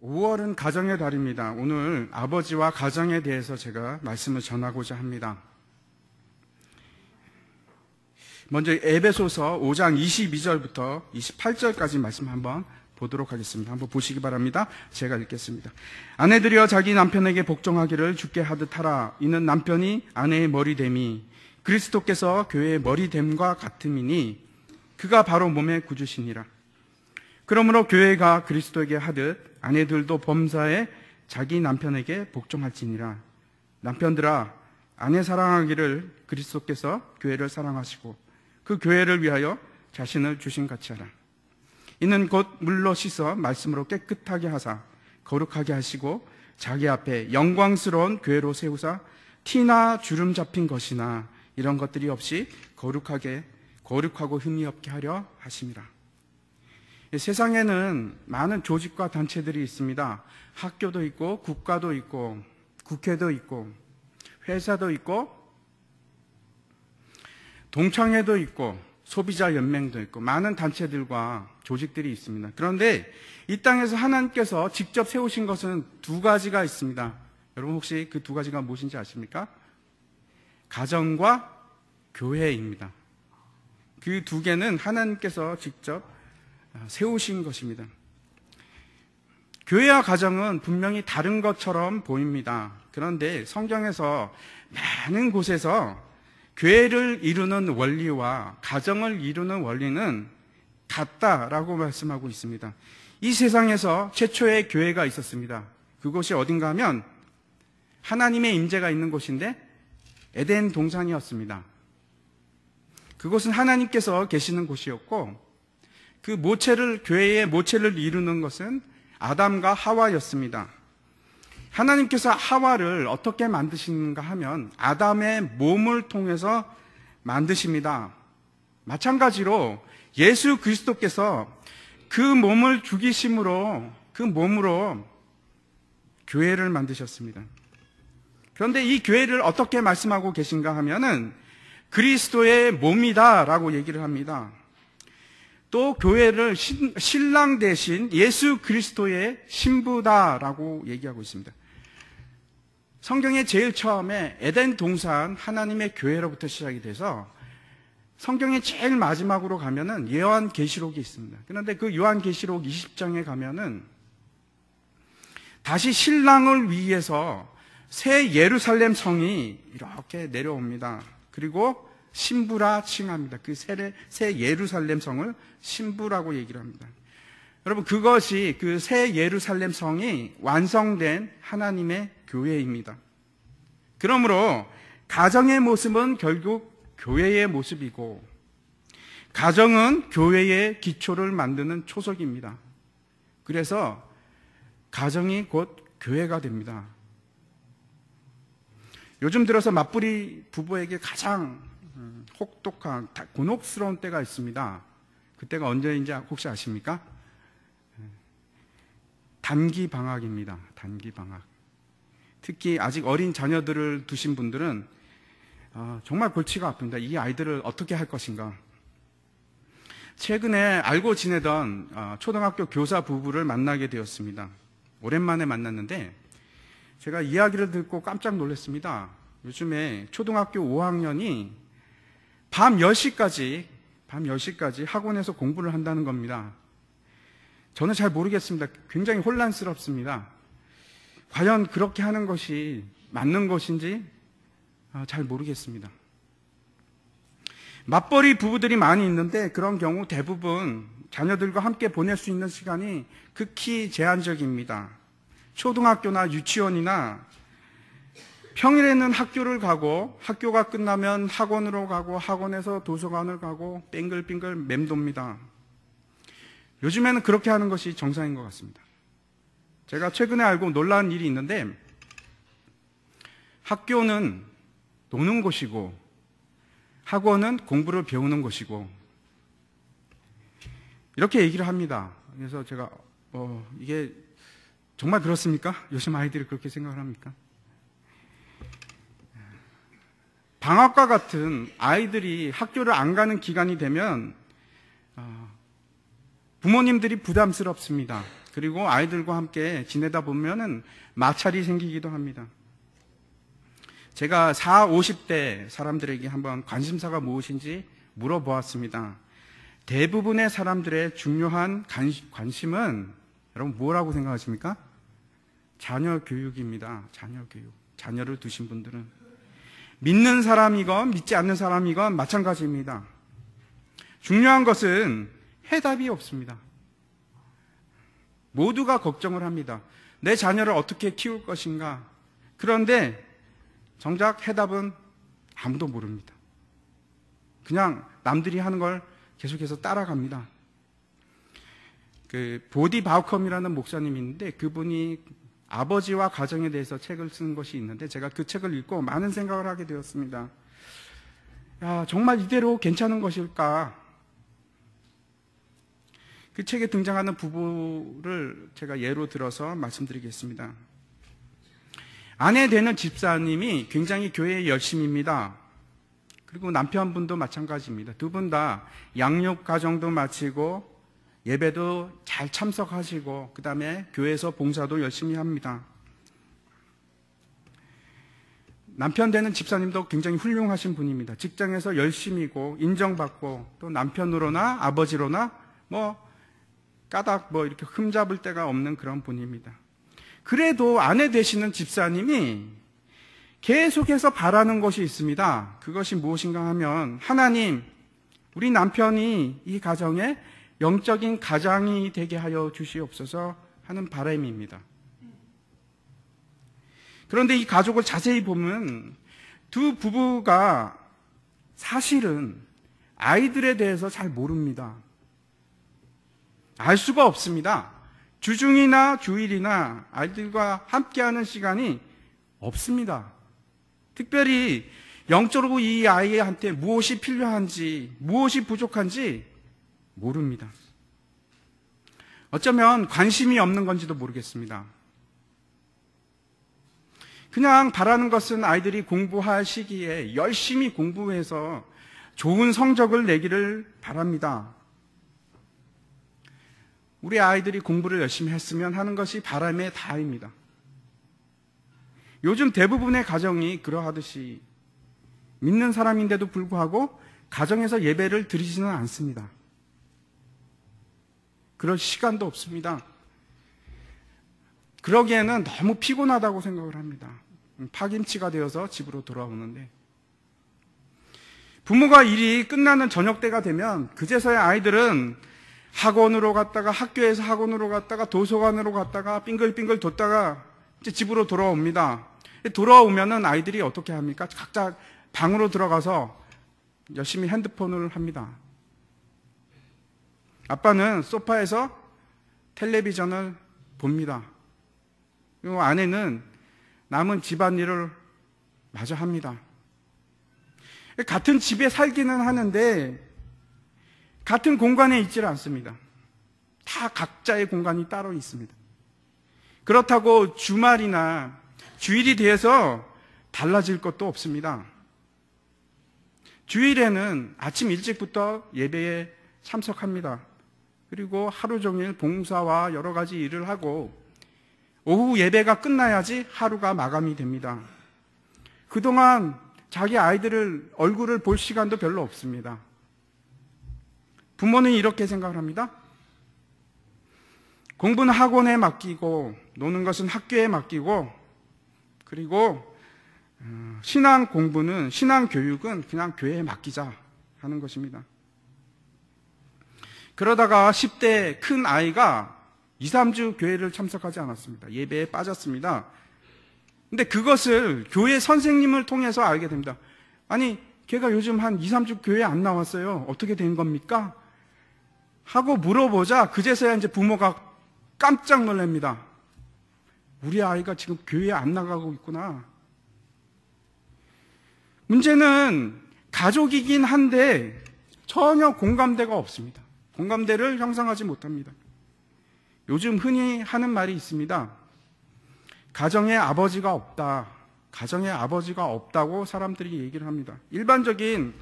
5월은 가정의 달입니다. 오늘 아버지와 가정에 대해서 제가 말씀을 전하고자 합니다. 먼저 에베소서 5장 22절부터 28절까지 말씀 한번 보도록 하겠습니다. 한번 보시기 바랍니다. 제가 읽겠습니다. 아내들이여 자기 남편에게 복종하기를 주께 하듯 하라. 이는 남편이 아내의 머리됨이 그리스도께서 교회의 머리됨과 같음이니 그가 바로 몸의 구주시니라. 그러므로 교회가 그리스도에게 하듯 아내들도 범사에 자기 남편에게 복종할지니라. 남편들아 아내 사랑하기를 그리스도께서 교회를 사랑하시고 그 교회를 위하여 자신을 주신 같이 하라. 이는 곧 물로 씻어 말씀으로 깨끗하게 하사 거룩하게 하시고 자기 앞에 영광스러운 교회로 세우사 티나 주름 잡힌 것이나 이런 것들이 없이 거룩하고 흠이 없게 하려 하심이라. 세상에는 많은 조직과 단체들이 있습니다. 학교도 있고 국가도 있고 국회도 있고 회사도 있고 동창회도 있고 소비자 연맹도 있고 많은 단체들과 조직들이 있습니다. 그런데 이 땅에서 하나님께서 직접 세우신 것은 두 가지가 있습니다. 여러분 혹시 그 두 가지가 무엇인지 아십니까? 가정과 교회입니다. 그 두 개는 하나님께서 직접 세우신 것입니다. 교회와 가정은 분명히 다른 것처럼 보입니다. 그런데 성경에서 많은 곳에서 교회를 이루는 원리와 가정을 이루는 원리는 같다라고 말씀하고 있습니다. 이 세상에서 최초의 교회가 있었습니다. 그곳이 어딘가 하면 하나님의 임재가 있는 곳인데 에덴 동산이었습니다. 그곳은 하나님께서 계시는 곳이었고 그 교회의 모체를 이루는 것은 아담과 하와였습니다. 하나님께서 하와를 어떻게 만드시는가 하면 아담의 몸을 통해서 만드십니다. 마찬가지로 예수 그리스도께서 그 몸을 죽이심으로 그 몸으로 교회를 만드셨습니다. 그런데 이 교회를 어떻게 말씀하고 계신가 하면은 그리스도의 몸이다라고 얘기를 합니다. 또 교회를 신랑 대신 예수 그리스도의 신부다라고 얘기하고 있습니다. 성경의 제일 처음에 에덴 동산 하나님의 교회로부터 시작이 돼서 성경의 제일 마지막으로 가면은 요한계시록이 있습니다. 그런데 그 요한계시록 20장에 가면은 다시 신랑을 위해서 새 예루살렘 성이 이렇게 내려옵니다. 그리고 신부라 칭합니다. 그 새 예루살렘 성을 신부라고 얘기를 합니다. 여러분 그것이 그 새 예루살렘 성이 완성된 하나님의 교회입니다. 그러므로 가정의 모습은 결국 교회의 모습이고 가정은 교회의 기초를 만드는 초석입니다. 그래서 가정이 곧 교회가 됩니다. 요즘 들어서 맞벌이 부부에게 가장 혹독한 곤혹스러운 때가 있습니다. 그때가 언제인지 혹시 아십니까? 단기 방학입니다. 단기 방학. 특히 아직 어린 자녀들을 두신 분들은 정말 골치가 아픕니다. 이 아이들을 어떻게 할 것인가. 최근에 알고 지내던 초등학교 교사 부부를 만나게 되었습니다. 오랜만에 만났는데 제가 이야기를 듣고 깜짝 놀랐습니다. 요즘에 초등학교 5학년이 밤 10시까지 학원에서 공부를 한다는 겁니다. 저는 잘 모르겠습니다. 굉장히 혼란스럽습니다. 과연 그렇게 하는 것이 맞는 것인지 잘 모르겠습니다. 맞벌이 부부들이 많이 있는데 그런 경우 대부분 자녀들과 함께 보낼 수 있는 시간이 극히 제한적입니다. 초등학교나 유치원이나 평일에는 학교를 가고 학교가 끝나면 학원으로 가고 학원에서 도서관을 가고 빙글빙글 맴돕니다. 요즘에는 그렇게 하는 것이 정상인 것 같습니다. 제가 최근에 알고 놀라운 일이 있는데 학교는 노는 곳이고 학원은 공부를 배우는 곳이고 이렇게 얘기를 합니다. 그래서 제가 이게 정말 그렇습니까? 요즘 아이들이 그렇게 생각을 합니까? 방학과 같은 아이들이 학교를 안 가는 기간이 되면 부모님들이 부담스럽습니다. 그리고 아이들과 함께 지내다 보면은 마찰이 생기기도 합니다. 제가 40, 50대 사람들에게 한번 관심사가 무엇인지 물어보았습니다. 대부분의 사람들의 중요한 관심은 여러분 뭐라고 생각하십니까? 자녀 교육입니다. 자녀 교육. 자녀를 두신 분들은 믿는 사람이건 믿지 않는 사람이건 마찬가지입니다. 중요한 것은 해답이 없습니다. 모두가 걱정을 합니다. 내 자녀를 어떻게 키울 것인가. 그런데 정작 해답은 아무도 모릅니다. 그냥 남들이 하는 걸 계속해서 따라갑니다. 보디 바우컴이라는 목사님이 있는데 그분이 아버지와 가정에 대해서 책을 쓴 것이 있는데 제가 그 책을 읽고 많은 생각을 하게 되었습니다. 야, 정말 이대로 괜찮은 것일까? 그 책에 등장하는 부부를 제가 예로 들어서 말씀드리겠습니다. 아내 되는 집사님이 굉장히 교회에 열심입니다. 그리고 남편분도 마찬가지입니다. 두 분 다 양육 과정도 마치고 예배도 잘 참석하시고 그 다음에 교회에서 봉사도 열심히 합니다. 남편 되는 집사님도 굉장히 훌륭하신 분입니다. 직장에서 열심히고 인정받고 또 남편으로나 아버지로나 까닥 이렇게 흠잡을 데가 없는 그런 분입니다. 그래도 아내 되시는 집사님이 계속해서 바라는 것이 있습니다. 그것이 무엇인가 하면 하나님, 우리 남편이 이 가정에 영적인 가장이 되게 하여 주시옵소서 하는 바람입니다. 그런데 이 가족을 자세히 보면 두 부부가 사실은 아이들에 대해서 잘 모릅니다. 알 수가 없습니다. 주중이나 주일이나 아이들과 함께하는 시간이 없습니다. 특별히 영적으로 이 아이한테 무엇이 필요한지, 무엇이 부족한지 모릅니다. 어쩌면 관심이 없는 건지도 모르겠습니다. 그냥 바라는 것은 아이들이 공부할 시기에 열심히 공부해서 좋은 성적을 내기를 바랍니다. 우리 아이들이 공부를 열심히 했으면 하는 것이 바람의 다입니다. 요즘 대부분의 가정이 그러하듯이 믿는 사람인데도 불구하고 가정에서 예배를 드리지는 않습니다. 그럴 시간도 없습니다. 그러기에는 너무 피곤하다고 생각을 합니다. 파김치가 되어서 집으로 돌아오는데 부모가 일이 끝나는 저녁 때가 되면 그제서야 아이들은 학원으로 갔다가 학교에서 학원으로 갔다가 도서관으로 갔다가 빙글빙글 돌다가 이제 집으로 돌아옵니다. 돌아오면은 아이들이 어떻게 합니까? 각자 방으로 들어가서 열심히 핸드폰을 합니다. 아빠는 소파에서 텔레비전을 봅니다. 그리고 아내는 남은 집안일을 마저 합니다. 같은 집에 살기는 하는데 같은 공간에 있지를 않습니다. 다 각자의 공간이 따로 있습니다. 그렇다고 주말이나 주일이 돼서 달라질 것도 없습니다. 주일에는 아침 일찍부터 예배에 참석합니다. 그리고 하루 종일 봉사와 여러 가지 일을 하고 오후 예배가 끝나야지 하루가 마감이 됩니다. 그동안 자기 아이들을 얼굴을 볼 시간도 별로 없습니다. 부모는 이렇게 생각을 합니다. 공부는 학원에 맡기고 노는 것은 학교에 맡기고 그리고 신앙 공부는 신앙 교육은 그냥 교회에 맡기자 하는 것입니다. 그러다가 10대 큰 아이가 2, 3주 교회를 참석하지 않았습니다. 예배에 빠졌습니다. 근데 그것을 교회 선생님을 통해서 알게 됩니다. 아니, 걔가 요즘 한 2, 3주 교회 안 나왔어요. 어떻게 된 겁니까? 하고 물어보자 그제서야 이제 부모가 깜짝 놀랍니다. 우리 아이가 지금 교회에 안 나가고 있구나. 문제는 가족이긴 한데 전혀 공감대가 없습니다. 공감대를 형성하지 못합니다. 요즘 흔히 하는 말이 있습니다. 가정에 아버지가 없다. 가정에 아버지가 없다고 사람들이 얘기를 합니다. 일반적인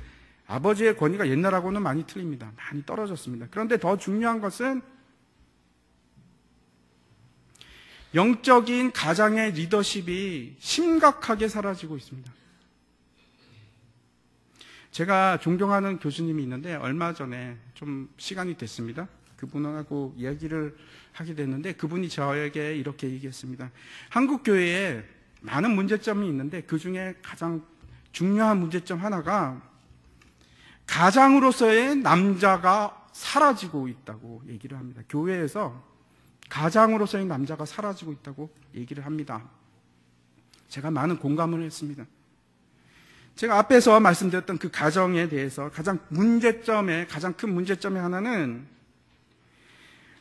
아버지의 권위가 옛날하고는 많이 틀립니다. 많이 떨어졌습니다. 그런데 더 중요한 것은 영적인 가장의 리더십이 심각하게 사라지고 있습니다. 제가 존경하는 교수님이 있는데 얼마 전에 좀 시간이 됐습니다. 그분하고 이야기를 하게 됐는데 그분이 저에게 이렇게 얘기했습니다. 한국 교회에 많은 문제점이 있는데 그 중에 가장 중요한 문제점 하나가 가장으로서의 남자가 사라지고 있다고 얘기를 합니다. 교회에서 가장으로서의 남자가 사라지고 있다고 얘기를 합니다. 제가 많은 공감을 했습니다. 제가 앞에서 말씀드렸던 그 가정에 대해서 가장 큰 문제점의 하나는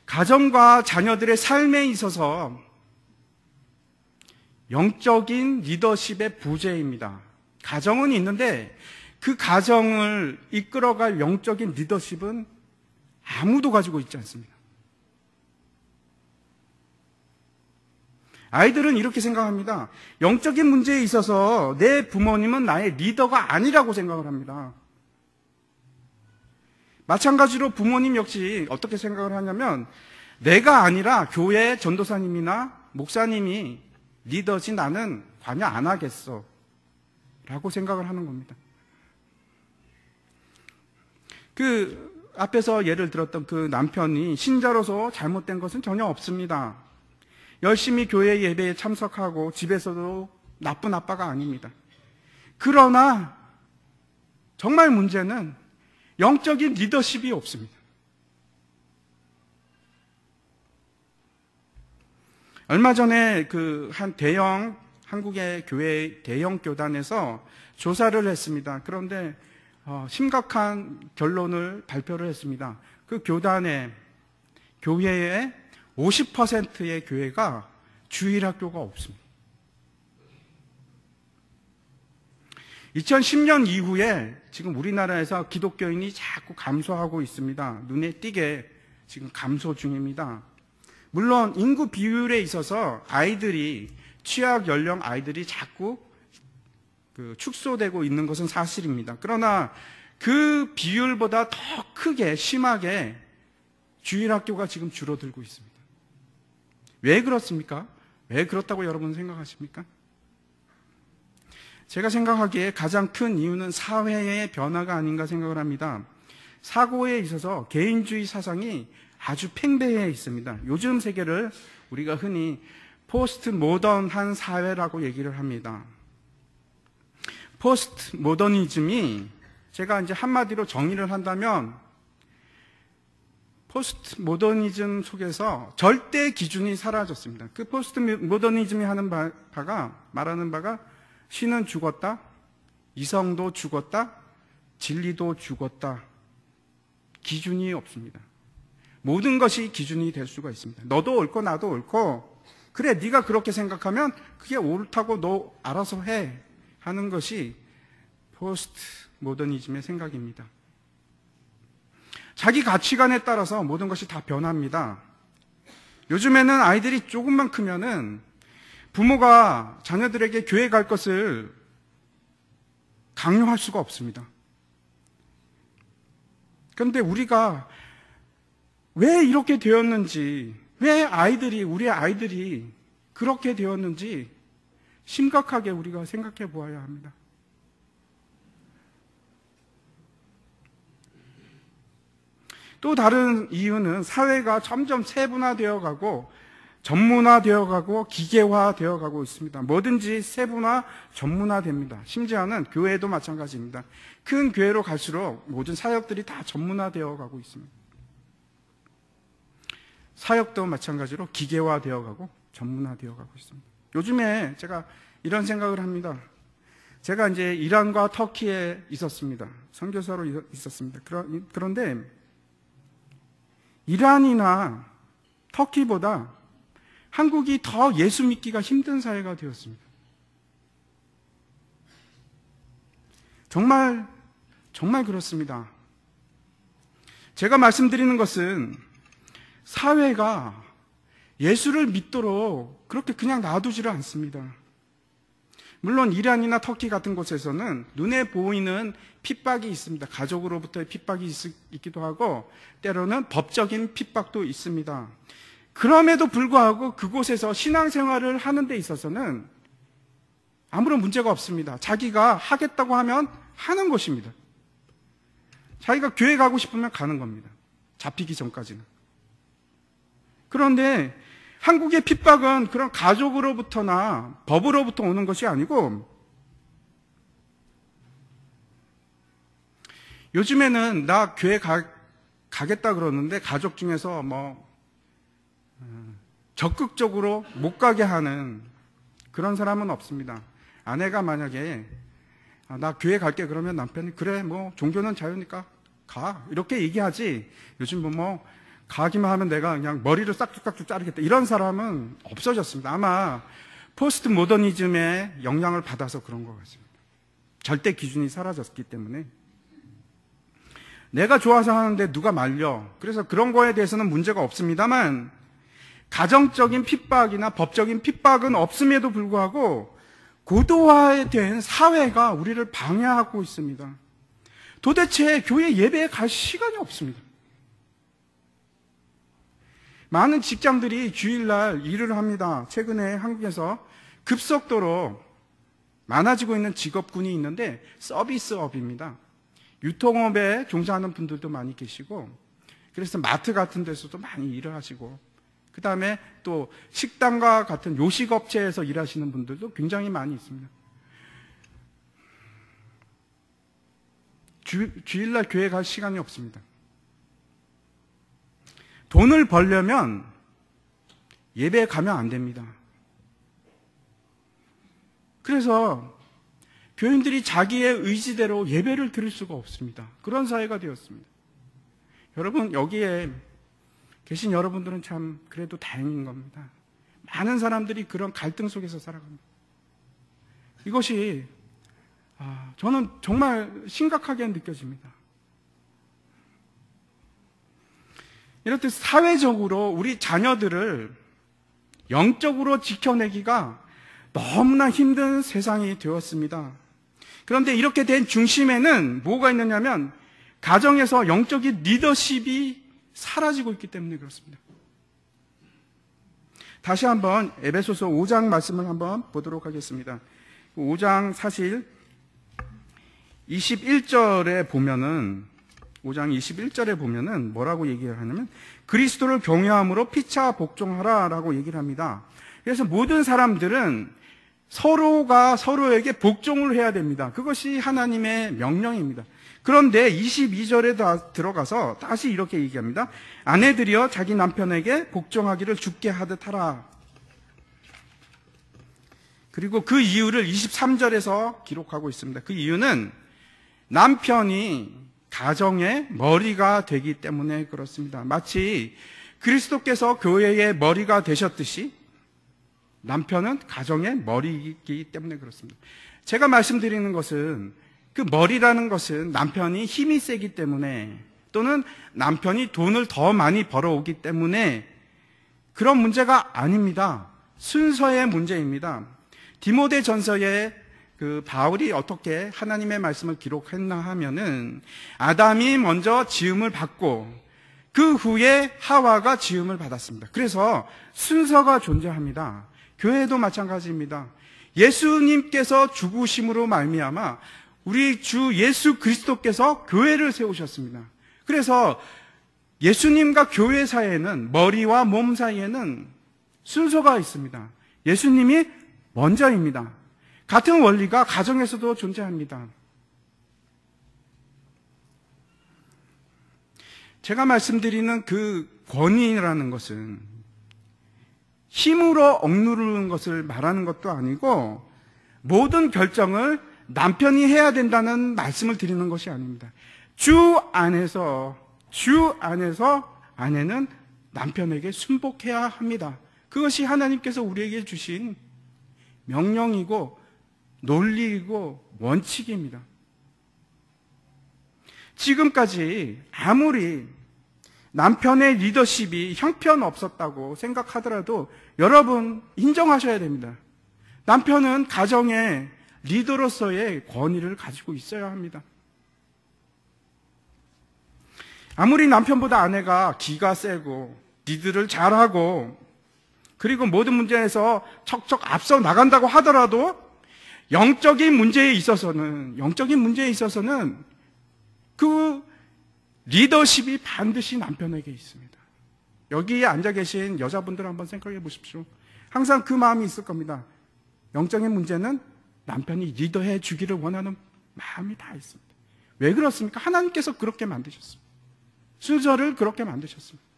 가정과 자녀들의 삶에 있어서 영적인 리더십의 부재입니다. 가정은 있는데 그 가정을 이끌어갈 영적인 리더십은 아무도 가지고 있지 않습니다. 아이들은 이렇게 생각합니다. 영적인 문제에 있어서 내 부모님은 나의 리더가 아니라고 생각을 합니다. 마찬가지로 부모님 역시 어떻게 생각을 하냐면 내가 아니라 교회 전도사님이나 목사님이 리더지 나는 관여 안 하겠어 라고 생각을 하는 겁니다. 그 앞에서 예를 들었던 그 남편이 신자로서 잘못된 것은 전혀 없습니다. 열심히 교회 예배에 참석하고 집에서도 나쁜 아빠가 아닙니다. 그러나 정말 문제는 영적인 리더십이 없습니다. 얼마 전에 한 한국의 교회 대형 교단에서 조사를 했습니다. 그런데 심각한 결론을 발표를 했습니다. 그 교회의 50%의 교회가 주일학교가 없습니다. 2010년 이후에 지금 우리나라에서 기독교인이 자꾸 감소하고 있습니다. 눈에 띄게 지금 감소 중입니다. 물론 인구 비율에 있어서 취약 연령 아이들이 자꾸 축소되고 있는 것은 사실입니다. 그러나 그 비율보다 더 크게 심하게 주일학교가 지금 줄어들고 있습니다. 왜 그렇습니까? 왜 그렇다고 여러분 생각하십니까? 제가 생각하기에 가장 큰 이유는 사회의 변화가 아닌가 생각을 합니다. 사고에 있어서 개인주의 사상이 아주 팽배해 있습니다. 요즘 세계를 우리가 흔히 포스트 모던한 사회라고 얘기를 합니다. 포스트 모더니즘이 제가 이제 한마디로 정의를 한다면 포스트 모더니즘 속에서 절대 기준이 사라졌습니다. 그 포스트 모더니즘이 말하는 바가 신은 죽었다, 이성도 죽었다, 진리도 죽었다. 기준이 없습니다. 모든 것이 기준이 될 수가 있습니다. 너도 옳고 나도 옳고 그래 네가 그렇게 생각하면 그게 옳다고 너 알아서 해 하는 것이 포스트 모더니즘의 생각입니다. 자기 가치관에 따라서 모든 것이 다 변합니다. 요즘에는 아이들이 조금만 크면은 부모가 자녀들에게 교회 갈 것을 강요할 수가 없습니다. 그런데 우리가 왜 이렇게 되었는지, 왜 우리 아이들이 그렇게 되었는지 심각하게 우리가 생각해 보아야 합니다. 또 다른 이유는 사회가 점점 세분화되어 가고 전문화되어 가고 기계화되어 가고 있습니다. 뭐든지 세분화, 전문화됩니다. 심지어는 교회도 마찬가지입니다. 큰 교회로 갈수록 모든 사역들이 다 전문화되어 가고 있습니다. 사역도 마찬가지로 기계화되어 가고 전문화되어 가고 있습니다. 요즘에 제가 이런 생각을 합니다. 제가 이제 이란과 터키에 있었습니다. 선교사로 있었습니다. 그런데 이란이나 터키보다 한국이 더 예수 믿기가 힘든 사회가 되었습니다. 정말 그렇습니다. 제가 말씀드리는 것은 사회가 예수를 믿도록 그렇게 그냥 놔두지를 않습니다. 물론 이란이나 터키 같은 곳에서는 눈에 보이는 핍박이 있습니다. 가족으로부터의 핍박이 있기도 하고 때로는 법적인 핍박도 있습니다. 그럼에도 불구하고 그곳에서 신앙생활을 하는 데 있어서는 아무런 문제가 없습니다. 자기가 하겠다고 하면 하는 것입니다. 자기가 교회 가고 싶으면 가는 겁니다. 잡히기 전까지는. 그런데 한국의 핍박은 그런 가족으로부터나 법으로부터 오는 것이 아니고, 요즘에는 나 교회 가겠다 그러는데 가족 중에서 적극적으로 못 가게 하는 그런 사람은 없습니다. 아내가 만약에 나 교회 갈게 그러면 남편이 그래 종교는 자유니까 가 이렇게 얘기하지, 요즘 가기만 하면 내가 그냥 머리를 싹둑싹둑 자르겠다 이런 사람은 없어졌습니다. 아마 포스트 모더니즘의 영향을 받아서 그런 것 같습니다. 절대 기준이 사라졌기 때문에. 내가 좋아서 하는데 누가 말려. 그래서 그런 거에 대해서는 문제가 없습니다만, 가정적인 핍박이나 법적인 핍박은 없음에도 불구하고 고도화된 사회가 우리를 방해하고 있습니다. 도대체 교회 예배에 갈 시간이 없습니다. 많은 직장들이 주일날 일을 합니다. 최근에 한국에서 급속도로 많아지고 있는 직업군이 있는데 서비스업입니다. 유통업에 종사하는 분들도 많이 계시고, 그래서 마트 같은 데서도 많이 일을 하시고, 그 다음에 또 식당과 같은 요식업체에서 일하시는 분들도 굉장히 많이 있습니다. 주일날 교회 갈 시간이 없습니다. 돈을 벌려면 예배에 가면 안 됩니다. 그래서 교인들이 자기의 의지대로 예배를 드릴 수가 없습니다. 그런 사회가 되었습니다. 여러분, 여기에 계신 여러분들은 참 그래도 다행인 겁니다. 많은 사람들이 그런 갈등 속에서 살아갑니다. 이것이 저는 정말 심각하게 느껴집니다. 이렇듯 사회적으로 우리 자녀들을 영적으로 지켜내기가 너무나 힘든 세상이 되었습니다. 그런데 이렇게 된 중심에는 뭐가 있느냐면, 가정에서 영적인 리더십이 사라지고 있기 때문에 그렇습니다. 다시 한번 에베소서 5장 말씀을 한번 보도록 하겠습니다. 5장 사실 21절에 보면은, 5장 21절에 보면은 뭐라고 얘기를 하냐면, 그리스도를 경외함으로 피차 복종하라 라고 얘기를 합니다. 그래서 모든 사람들은 서로가 서로에게 복종을 해야 됩니다. 그것이 하나님의 명령입니다. 그런데 22절에 들어가서 다시 이렇게 얘기합니다. 아내들이여 자기 남편에게 복종하기를 주께 하듯 하라. 그리고 그 이유를 23절에서 기록하고 있습니다. 그 이유는 남편이 가정의 머리가 되기 때문에 그렇습니다. 마치 그리스도께서 교회의 머리가 되셨듯이 남편은 가정의 머리이기 때문에 그렇습니다. 제가 말씀드리는 것은, 그 머리라는 것은 남편이 힘이 세기 때문에, 또는 남편이 돈을 더 많이 벌어오기 때문에 그런 문제가 아닙니다. 순서의 문제입니다. 디모데 전서에 바울이 어떻게 하나님의 말씀을 기록했나 하면은, 아담이 먼저 지음을 받고 그 후에 하와가 지음을 받았습니다. 그래서 순서가 존재합니다. 교회도 마찬가지입니다. 예수님께서 죽으심으로 말미암아 우리 주 예수 그리스도께서 교회를 세우셨습니다. 그래서 예수님과 교회 사이에는, 머리와 몸 사이에는 순서가 있습니다. 예수님이 먼저입니다. 같은 원리가 가정에서도 존재합니다. 제가 말씀드리는 그 권위라는 것은 힘으로 억누르는 것을 말하는 것도 아니고, 모든 결정을 남편이 해야 된다는 말씀을 드리는 것이 아닙니다. 주 안에서 아내는 남편에게 순복해야 합니다. 그것이 하나님께서 우리에게 주신 명령이고 논리이고 원칙입니다. 지금까지 아무리 남편의 리더십이 형편없었다고 생각하더라도 여러분 인정하셔야 됩니다. 남편은 가정의 리더로서의 권위를 가지고 있어야 합니다. 아무리 남편보다 아내가 기가 세고 리드를 잘하고 그리고 모든 문제에서 척척 앞서 나간다고 하더라도 영적인 문제에 있어서는 그 리더십이 반드시 남편에게 있습니다. 여기에 앉아 계신 여자분들 한번 생각해 보십시오. 항상 그 마음이 있을 겁니다. 영적인 문제는 남편이 리더해 주기를 원하는 마음이 다 있습니다. 왜 그렇습니까? 하나님께서 그렇게 만드셨습니다. 순서를 그렇게 만드셨습니다.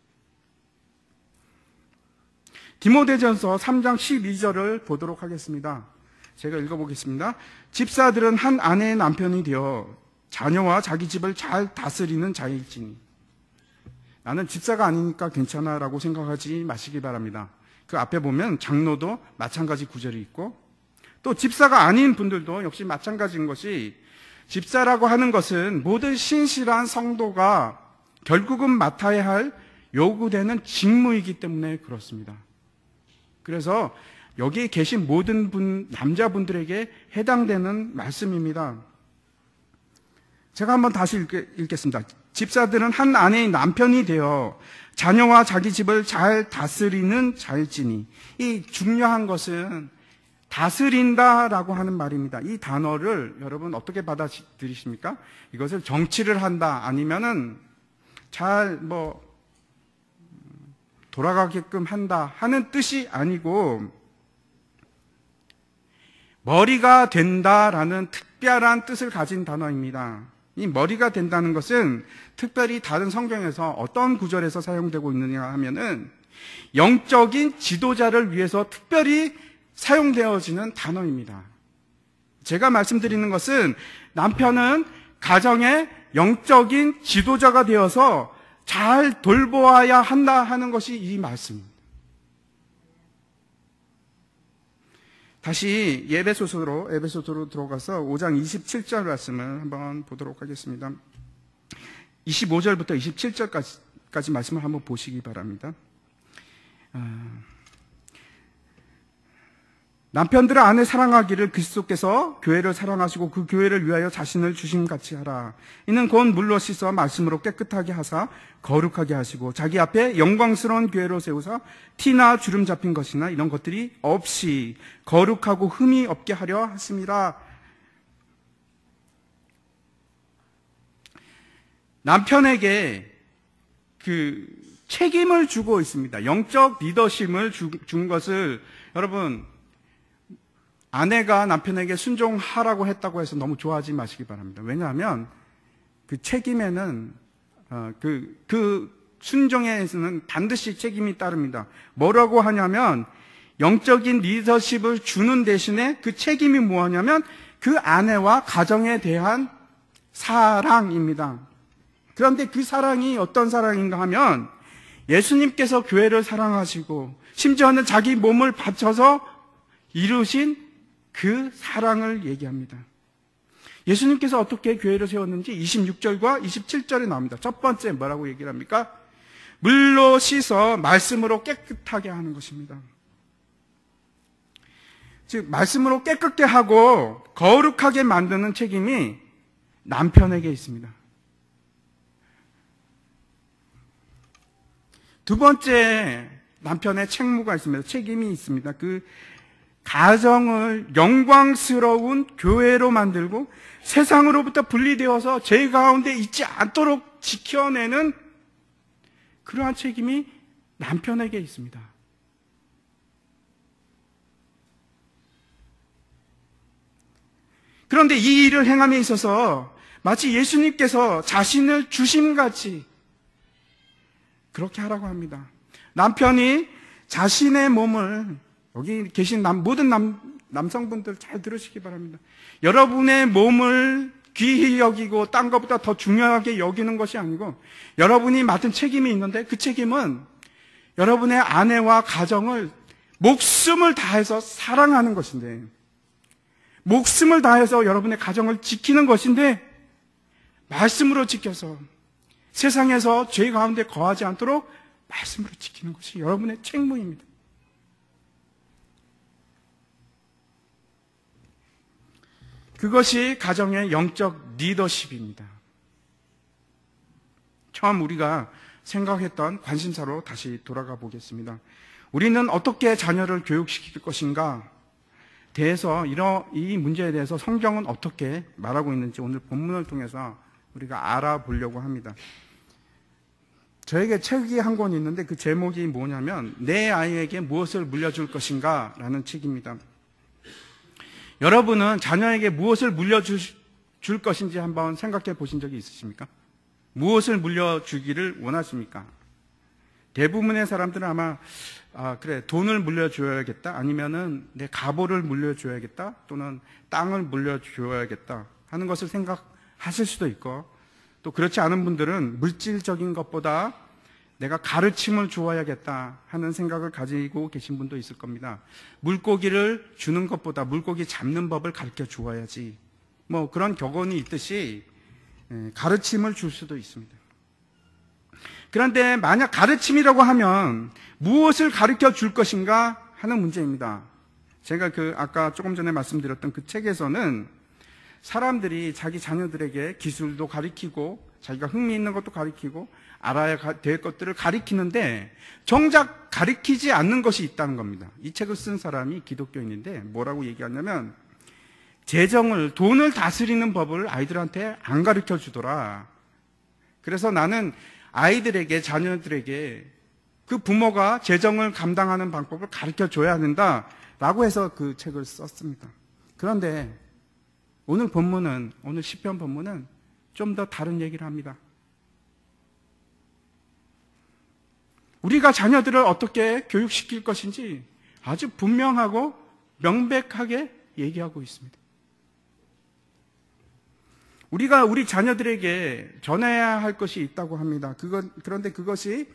디모데전서 3장 12절을 보도록 하겠습니다. 제가 읽어보겠습니다. 집사들은 한 아내의 남편이 되어 자녀와 자기 집을 잘 다스리는 자일지니. 나는 집사가 아니니까 괜찮아 라고 생각하지 마시기 바랍니다. 그 앞에 보면 장로도 마찬가지 구절이 있고 또 집사가 아닌 분들도 역시 마찬가지인 것이 집사라고 하는 것은 모든 신실한 성도가 결국은 맡아야 할 요구되는 직무이기 때문에 그렇습니다. 그래서 여기 계신 모든 남자분들에게 해당되는 말씀입니다. 제가 한번 다시 읽겠습니다. 집사들은 한 아내의 남편이 되어 자녀와 자기 집을 잘 다스리는 자일지니. 이 중요한 것은 다스린다라고 하는 말입니다. 이 단어를 여러분 어떻게 받아들이십니까? 이것을 정치를 한다 아니면은 잘 돌아가게끔 한다 하는 뜻이 아니고 머리가 된다라는 특별한 뜻을 가진 단어입니다. 이 머리가 된다는 것은 특별히 다른 성경에서 어떤 구절에서 사용되고 있느냐 하면은 영적인 지도자를 위해서 특별히 사용되어지는 단어입니다. 제가 말씀드리는 것은 남편은 가정의 영적인 지도자가 되어서 잘 돌보아야 한다 하는 것이 이 말씀입니다. 다시 에베소서로 들어가서 5장 27절 말씀을 한번 보도록 하겠습니다. 25절부터 27절까지 말씀을 한번 보시기 바랍니다. 남편들은 아내 사랑하기를 그리스도께서 교회를 사랑하시고 그 교회를 위하여 자신을 주심같이 하라. 이는 곧 물로 씻어 말씀으로 깨끗하게 하사 거룩하게 하시고 자기 앞에 영광스러운 교회로 세우사 티나 주름 잡힌 것이나 이런 것들이 없이 거룩하고 흠이 없게 하려 하심이라. 남편에게 그 책임을 주고 있습니다. 영적 리더십을 준 것을 여러분 아내가 남편에게 순종하라고 했다고 해서 너무 좋아하지 마시기 바랍니다. 왜냐하면 그 책임에는 그 순종에서는 반드시 책임이 따릅니다. 뭐라고 하냐면 영적인 리더십을 주는 대신에 그 책임이 뭐냐면 그 아내와 가정에 대한 사랑입니다. 그런데 그 사랑이 어떤 사랑인가 하면 예수님께서 교회를 사랑하시고 심지어는 자기 몸을 바쳐서 이루신 그 사랑을 얘기합니다. 예수님께서 어떻게 교회를 세웠는지 26절과 27절에 나옵니다. 첫 번째 뭐라고 얘기를 합니까? 물로 씻어 말씀으로 깨끗하게 하는 것입니다. 즉 말씀으로 깨끗게 하고 거룩하게 만드는 책임이 남편에게 있습니다. 두 번째 남편의 책무가 있습니다. 책임이 있습니다. 그 가정을 영광스러운 교회로 만들고 세상으로부터 분리되어서 죄 가운데 있지 않도록 지켜내는 그러한 책임이 남편에게 있습니다. 그런데 이 일을 행함에 있어서 마치 예수님께서 자신을 주심같이 그렇게 하라고 합니다. 남편이 자신의 몸을 여기 계신 모든 남성분들 잘 들으시기 바랍니다. 여러분의 몸을 귀히 여기고 딴 것보다 더 중요하게 여기는 것이 아니고 여러분이 맡은 책임이 있는데 그 책임은 여러분의 아내와 가정을 목숨을 다해서 사랑하는 것인데 목숨을 다해서 여러분의 가정을 지키는 것인데 말씀으로 지켜서 세상에서 죄 가운데 거하지 않도록 말씀으로 지키는 것이 여러분의 책무입니다. 그것이 가정의 영적 리더십입니다. 처음 우리가 생각했던 관심사로 다시 돌아가 보겠습니다. 우리는 어떻게 자녀를 교육시킬 것인가 대해서 이 문제에 대해서 성경은 어떻게 말하고 있는지 오늘 본문을 통해서 우리가 알아보려고 합니다. 저에게 책이 한 권 있는데 그 제목이 뭐냐면 내 아이에게 무엇을 물려줄 것인가 라는 책입니다. 여러분은 자녀에게 무엇을 물려줄 것인지 한번 생각해 보신 적이 있으십니까? 무엇을 물려주기를 원하십니까? 대부분의 사람들은 아마 그래 돈을 물려줘야겠다, 아니면은 내 가보를 물려줘야겠다, 또는 땅을 물려줘야겠다 하는 것을 생각하실 수도 있고, 또 그렇지 않은 분들은 물질적인 것보다 내가 가르침을 주어야겠다 하는 생각을 가지고 계신 분도 있을 겁니다. 물고기를 주는 것보다 물고기 잡는 법을 가르쳐 주어야지, 뭐 그런 격언이 있듯이 가르침을 줄 수도 있습니다. 그런데 만약 가르침이라고 하면 무엇을 가르쳐 줄 것인가 하는 문제입니다. 제가 아까 조금 전에 말씀드렸던 그 책에서는 사람들이 자기 자녀들에게 기술도 가르치고 자기가 흥미있는 것도 가르치고 알아야 될 것들을 가르치는데 정작 가르치지 않는 것이 있다는 겁니다. 이 책을 쓴 사람이 기독교인인데 뭐라고 얘기하냐면 돈을 다스리는 법을 아이들한테 안 가르쳐 주더라. 그래서 나는 아이들에게, 자녀들에게 그 부모가 재정을 감당하는 방법을 가르쳐 줘야 된다라고 해서 그 책을 썼습니다. 그런데 오늘 시편 본문은 좀 더 다른 얘기를 합니다. 우리가 자녀들을 어떻게 교육시킬 것인지 아주 분명하고 명백하게 얘기하고 있습니다. 우리가 우리 자녀들에게 전해야 할 것이 있다고 합니다. 그런데 그것이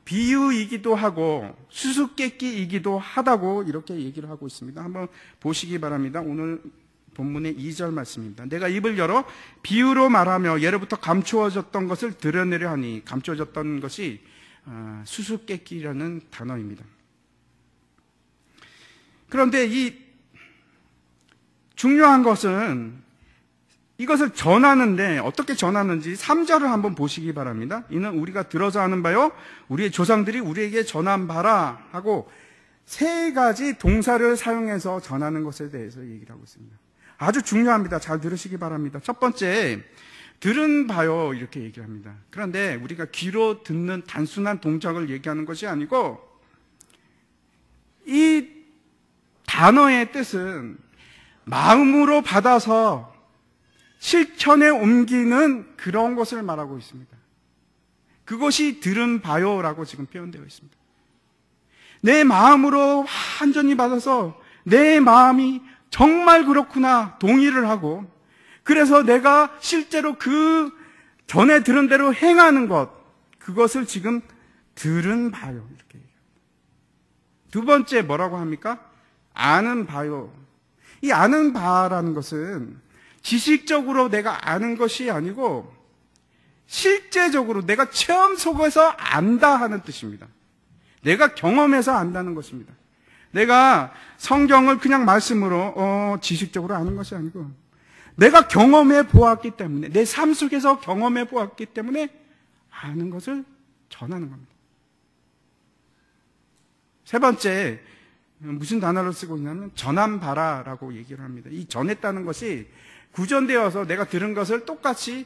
비유이기도 하고 수수께끼이기도 하다고 이렇게 얘기를 하고 있습니다. 한번 보시기 바랍니다. 오늘 본문의 2절 말씀입니다. 내가 입을 열어 비유로 말하며 예로부터 감추어졌던 것을 드러내려 하니, 감추어졌던 것이 수수께끼라는 단어입니다. 그런데 이 중요한 것은 이것을 전하는데 어떻게 전하는지 3절을 한번 보시기 바랍니다. 이는 우리가 들어서 아는 바요 우리의 조상들이 우리에게 전한 바라 하고 3가지 동사를 사용해서 전하는 것에 대해서 얘기를 하고 있습니다. 아주 중요합니다. 잘 들으시기 바랍니다. 첫 번째, 들은 바요 이렇게 얘기를 합니다. 그런데 우리가 귀로 듣는 단순한 동작을 얘기하는 것이 아니고 이 단어의 뜻은 마음으로 받아서 실천에 옮기는 그런 것을 말하고 있습니다. 그것이 들은 바요라고 지금 표현되어 있습니다. 내 마음으로 완전히 받아서 내 마음이 정말 그렇구나 동의를 하고, 그래서 내가 실제로 그 전에 들은 대로 행하는 것, 그것을 지금 들은 바요 이렇게 얘기합니다. 두 번째 뭐라고 합니까? 아는 바요. 이 아는 바라는 것은 지식적으로 내가 아는 것이 아니고 실제적으로 내가 체험 속에서 안다 하는 뜻입니다. 내가 경험해서 안다는 것입니다. 내가 성경을 그냥 말씀으로 지식적으로 아는 것이 아니고 내가 경험해 보았기 때문에, 내 삶 속에서 경험해 보았기 때문에 아는 것을 전하는 겁니다. 세 번째, 무슨 단어를 쓰고 있냐면 전함바라라고 얘기를 합니다. 이 전했다는 것이 구전되어서 내가 들은 것을 똑같이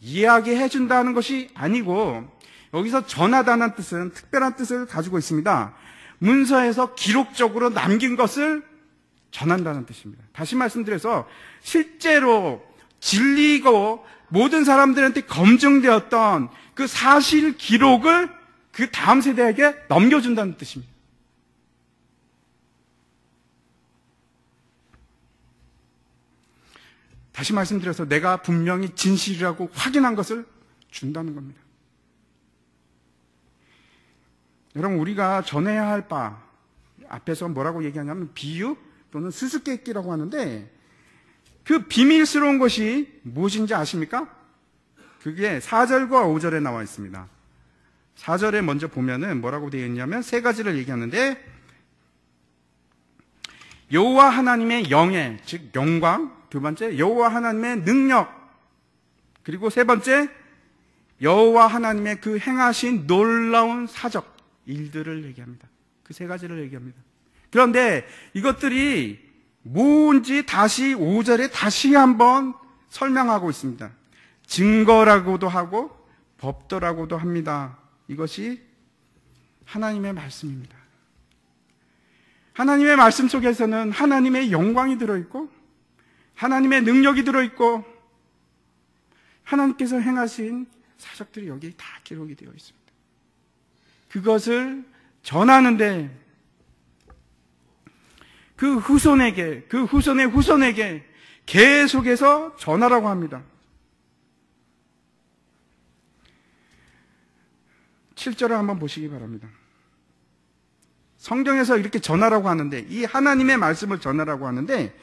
이야기해 준다는 것이 아니고, 여기서 전하다는 뜻은 특별한 뜻을 가지고 있습니다. 문서에서 기록적으로 남긴 것을 전한다는 뜻입니다. 다시 말씀드려서 실제로 진리고 모든 사람들한테 검증되었던 그 사실 기록을 그 다음 세대에게 넘겨준다는 뜻입니다. 다시 말씀드려서 내가 분명히 진실이라고 확인한 것을 준다는 겁니다. 여러분, 우리가 전해야 할 바, 앞에서 뭐라고 얘기하냐면 비유 또는 수수께끼라고 하는데, 그 비밀스러운 것이 무엇인지 아십니까? 그게 4절과 5절에 나와 있습니다. 4절에 먼저 보면은 뭐라고 되어 있냐면 3가지를 얘기하는데, 여호와 하나님의 영예, 즉 영광, 두 번째 여호와 하나님의 능력, 그리고 세 번째 여호와 하나님의 그 행하신 놀라운 사적 일들을 얘기합니다. 그 세 가지를 얘기합니다. 그런데 이것들이 뭔지 다시 5절에 다시 한번 설명하고 있습니다. 증거라고도 하고 법도라고도 합니다. 이것이 하나님의 말씀입니다. 하나님의 말씀 속에서는 하나님의 영광이 들어있고 하나님의 능력이 들어있고 하나님께서 행하신 사적들이 여기 다 기록이 되어 있습니다. 그것을 전하는데 그 후손에게, 그 후손의 후손에게 계속해서 전하라고 합니다. 7절을 한번 보시기 바랍니다. 성경에서 이렇게 전하라고 하는데, 이 하나님의 말씀을 전하라고 하는데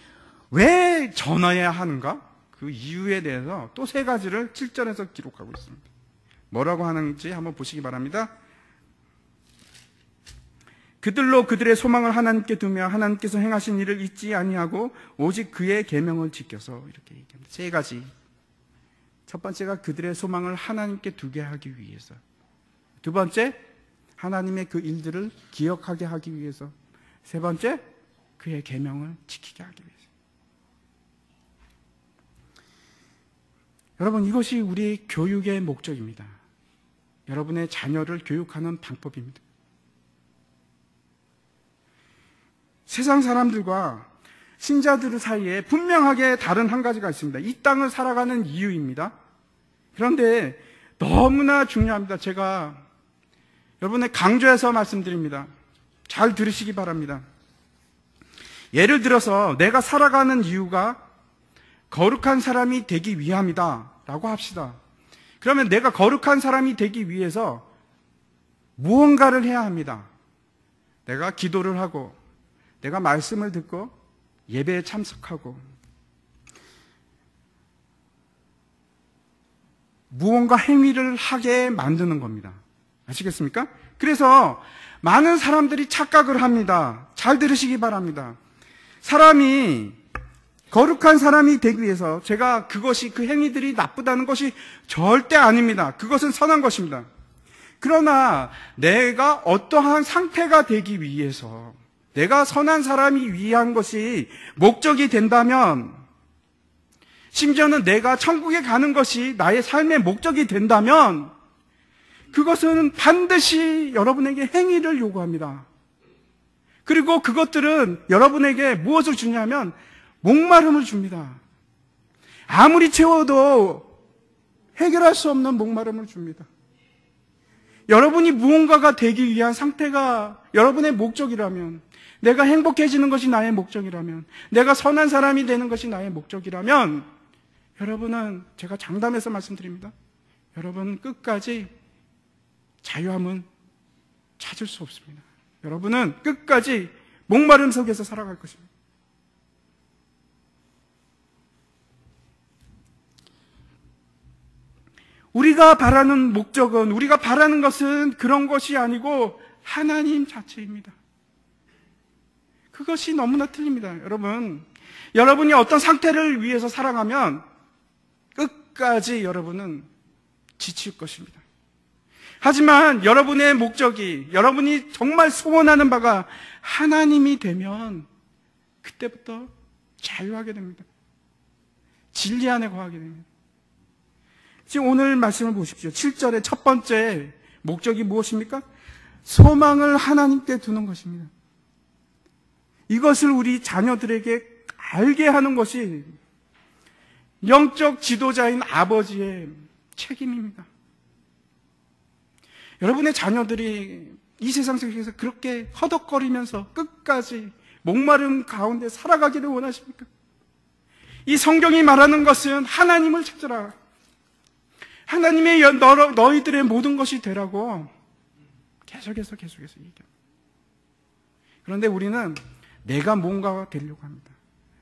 왜 전해야 하는가? 그 이유에 대해서 또 세 가지를 7절에서 기록하고 있습니다. 뭐라고 하는지 한번 보시기 바랍니다. 그들로 그들의 소망을 하나님께 두며 하나님께서 행하신 일을 잊지 아니하고 오직 그의 계명을 지켜서, 이렇게 얘기합니다. 세 가지. 첫 번째가 그들의 소망을 하나님께 두게 하기 위해서. 두 번째, 하나님의 그 일들을 기억하게 하기 위해서. 세 번째, 그의 계명을 지키게 하기 위해서. 여러분, 이것이 우리 교육의 목적입니다. 여러분의 자녀를 교육하는 방법입니다. 세상 사람들과 신자들 사이에 분명하게 다른 한 가지가 있습니다. 이 땅을 살아가는 이유입니다. 그런데 너무나 중요합니다. 제가 여러분의 강조해서 말씀드립니다. 잘 들으시기 바랍니다. 예를 들어서 내가 살아가는 이유가 거룩한 사람이 되기 위함이다 라고 합시다. 그러면 내가 거룩한 사람이 되기 위해서 무언가를 해야 합니다. 내가 기도를 하고 내가 말씀을 듣고 예배에 참석하고 무언가 행위를 하게 만드는 겁니다. 아시겠습니까? 그래서 많은 사람들이 착각을 합니다. 잘 들으시기 바랍니다. 사람이 거룩한 사람이 되기 위해서, 제가 그것이, 그 행위들이 나쁘다는 것이 절대 아닙니다. 그것은 선한 것입니다. 그러나 내가 어떠한 상태가 되기 위해서, 내가 선한 사람이 위한 것이 목적이 된다면, 심지어는 내가 천국에 가는 것이 나의 삶의 목적이 된다면, 그것은 반드시 여러분에게 행위를 요구합니다. 그리고 그것들은 여러분에게 무엇을 주냐면 목마름을 줍니다. 아무리 채워도 해결할 수 없는 목마름을 줍니다. 여러분이 무언가가 되기 위한 상태가 여러분의 목적이라면, 내가 행복해지는 것이 나의 목적이라면, 내가 선한 사람이 되는 것이 나의 목적이라면, 여러분은, 제가 장담해서 말씀드립니다. 여러분 끝까지 자유함은 찾을 수 없습니다. 여러분은 끝까지 목마름 속에서 살아갈 것입니다. 우리가 바라는 목적은, 우리가 바라는 것은 그런 것이 아니고 하나님 자체입니다. 그것이 너무나 틀립니다. 여러분이 어떤 상태를 위해서 살아가면 끝까지 여러분은 지칠 것입니다. 하지만 여러분의 목적이, 여러분이 정말 소원하는 바가 하나님이 되면 그때부터 자유하게 됩니다. 진리 안에 거하게 됩니다. 지금 오늘 말씀을 보십시오. 7절의 첫 번째 목적이 무엇입니까? 소망을 하나님께 두는 것입니다. 이것을 우리 자녀들에게 알게 하는 것이 영적 지도자인 아버지의 책임입니다. 여러분의 자녀들이 이 세상 속에서 그렇게 허덕거리면서 끝까지 목마름 가운데 살아가기를 원하십니까? 이 성경이 말하는 것은 하나님을 찾으라, 하나님의 너희들의 모든 것이 되라고 계속해서 얘기합니다. 그런데 우리는 내가 뭔가가 되려고 합니다.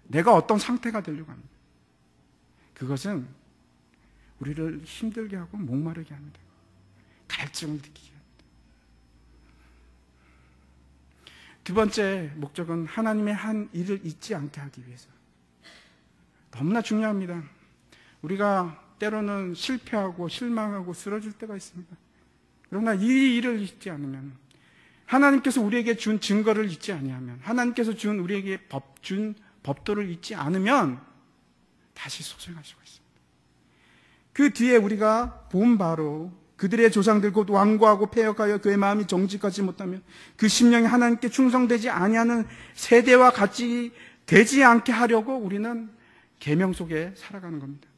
내가 어떤 상태가 되려고 합니다. 그것은 우리를 힘들게 하고 목마르게 합니다. 갈증을 느끼게 합니다. 두 번째 목적은 하나님의 한 일을 잊지 않게 하기 위해서. 너무나 중요합니다. 우리가 때로는 실패하고 실망하고 쓰러질 때가 있습니다. 그러나 이 일을 잊지 않으면, 하나님께서 우리에게 준 증거를 잊지 아니하면, 하나님께서 준 우리에게 준 법도를 잊지 않으면 다시 소생할 수가 있습니다. 그 뒤에 우리가 본 바로 그들의 조상들 곧 완고하고 패역하여 그의 마음이 정직하지 못하며 그 심령이 하나님께 충성되지 아니하는 세대와 같이 되지 않게 하려고 우리는 계명 속에 살아가는 겁니다.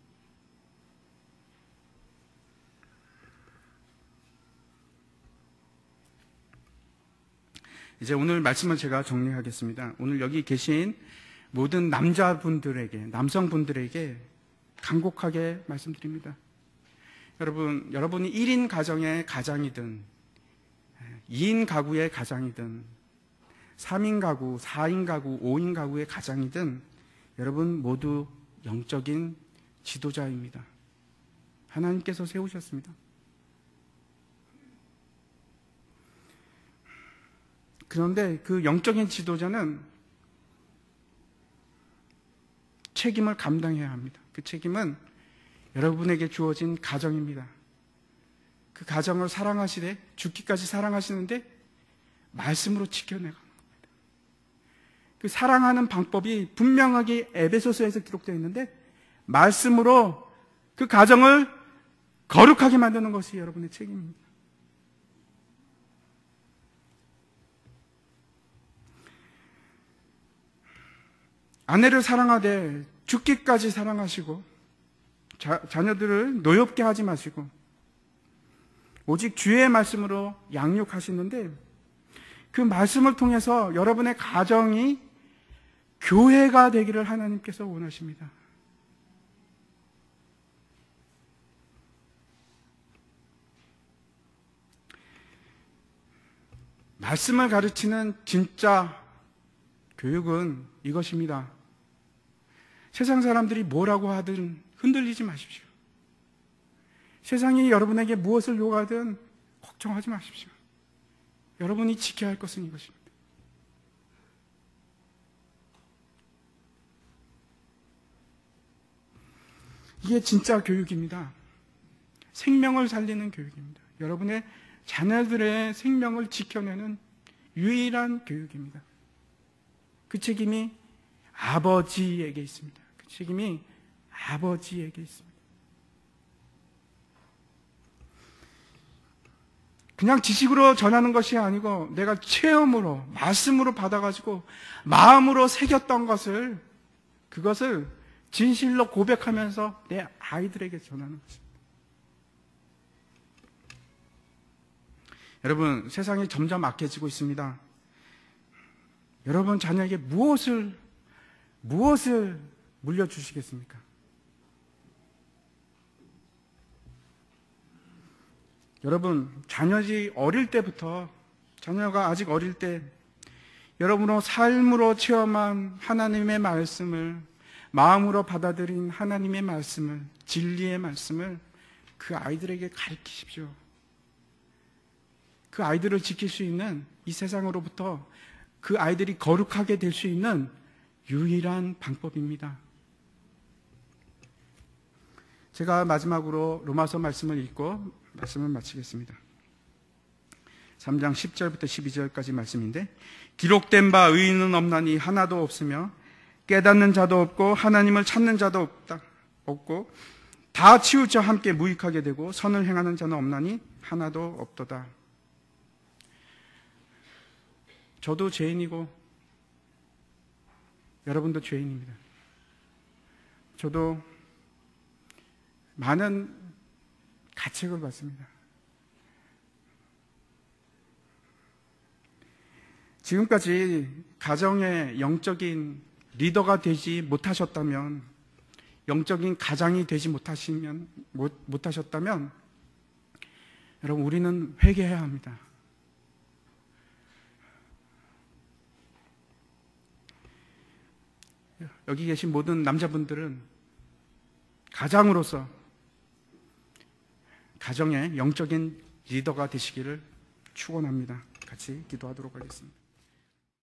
이제 오늘 말씀을 제가 정리하겠습니다. 오늘 여기 계신 모든 남자분들에게, 남성분들에게 간곡하게 말씀드립니다. 여러분이 1인 가정의 가장이든 2인 가구의 가장이든 3인 가구, 4인 가구, 5인 가구의 가장이든 여러분 모두 영적인 지도자입니다. 하나님께서 세우셨습니다. 그런데 그 영적인 지도자는 책임을 감당해야 합니다. 그 책임은 여러분에게 주어진 가정입니다. 그 가정을 사랑하시되 죽기까지 사랑하시는데 말씀으로 지켜내가는 겁니다. 그 사랑하는 방법이 분명하게 에베소서에서 기록되어 있는데 말씀으로 그 가정을 거룩하게 만드는 것이 여러분의 책임입니다. 아내를 사랑하되 죽기까지 사랑하시고 자녀들을 노엽게 하지 마시고 오직 주의 말씀으로 양육하시는데 그 말씀을 통해서 여러분의 가정이 교회가 되기를 하나님께서 원하십니다. 말씀을 가르치는 진짜 교육은 이것입니다. 세상 사람들이 뭐라고 하든 흔들리지 마십시오. 세상이 여러분에게 무엇을 요구하든 걱정하지 마십시오. 여러분이 지켜야 할 것은 이것입니다. 이게 진짜 교육입니다. 생명을 살리는 교육입니다. 여러분의 자녀들의 생명을 지켜내는 유일한 교육입니다. 그 책임이 아버지에게 있습니다. 그 책임이 아버지에게 있습니다. 그냥 지식으로 전하는 것이 아니고 내가 체험으로, 말씀으로 받아가지고 마음으로 새겼던 것을, 그것을 진실로 고백하면서 내 아이들에게 전하는 것입니다. 여러분, 세상이 점점 악해지고 있습니다. 여러분 자녀에게 무엇을 물려주시겠습니까? 여러분, 자녀가 아직 어릴 때 여러분의 삶으로 체험한 하나님의 말씀을, 마음으로 받아들인 하나님의 말씀을, 진리의 말씀을 그 아이들에게 가르치십시오. 그 아이들을 지킬 수 있는, 이 세상으로부터 그 아이들이 거룩하게 될 수 있는 유일한 방법입니다. 제가 마지막으로 로마서 말씀을 읽고 말씀을 마치겠습니다. 3장 10절부터 12절까지 말씀인데, 기록된 바 의인은 없나니 하나도 없으며 깨닫는 자도 없고 하나님을 찾는 자도 없고 다 치우쳐 함께 무익하게 되고 선을 행하는 자는 없나니 하나도 없도다. 저도 죄인이고 여러분도 죄인입니다. 저도 많은 가책을 받습니다. 지금까지 가정의 영적인 리더가 되지 못하셨다면, 영적인 가장이 되지 못하셨다면, 여러분, 우리는 회개해야 합니다. 여기 계신 모든 남자분들은 가장으로서 가정의 영적인 리더가 되시기를 축원합니다. 같이 기도하도록 하겠습니다.